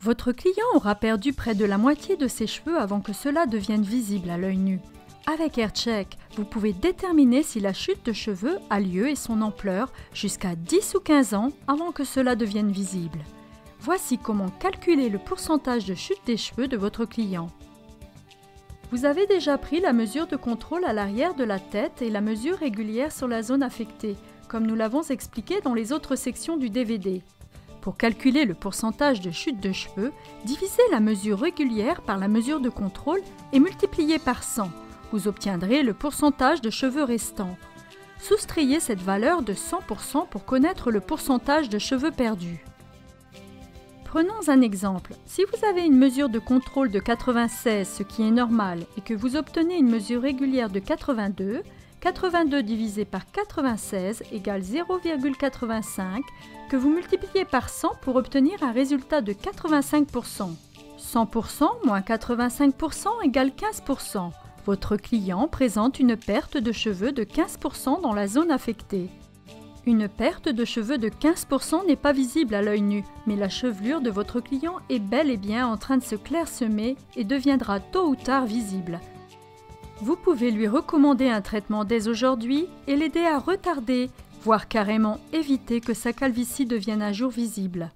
Votre client aura perdu près de la moitié de ses cheveux avant que cela devienne visible à l'œil nu. Avec AirCheck, vous pouvez déterminer si la chute de cheveux a lieu et son ampleur jusqu'à 10 ou 15 ans avant que cela devienne visible. Voici comment calculer le pourcentage de chute des cheveux de votre client. Vous avez déjà pris la mesure de contrôle à l'arrière de la tête et la mesure régulière sur la zone affectée, comme nous l'avons expliqué dans les autres sections du DVD. Pour calculer le pourcentage de chute de cheveux, divisez la mesure régulière par la mesure de contrôle et multipliez par 100. Vous obtiendrez le pourcentage de cheveux restants. Soustrayez cette valeur de 100% pour connaître le pourcentage de cheveux perdus. Prenons un exemple. Si vous avez une mesure de contrôle de 96, ce qui est normal, et que vous obtenez une mesure régulière de 82, 82 divisé par 96 égale 0,85, que vous multipliez par 100 pour obtenir un résultat de 85%. 100% moins 85% égale 15%. Votre client présente une perte de cheveux de 15% dans la zone affectée. Une perte de cheveux de 15% n'est pas visible à l'œil nu, mais la chevelure de votre client est bel et bien en train de se clairsemer et deviendra tôt ou tard visible. Vous pouvez lui recommander un traitement dès aujourd'hui et l'aider à retarder, voire carrément éviter que sa calvitie devienne un jour visible.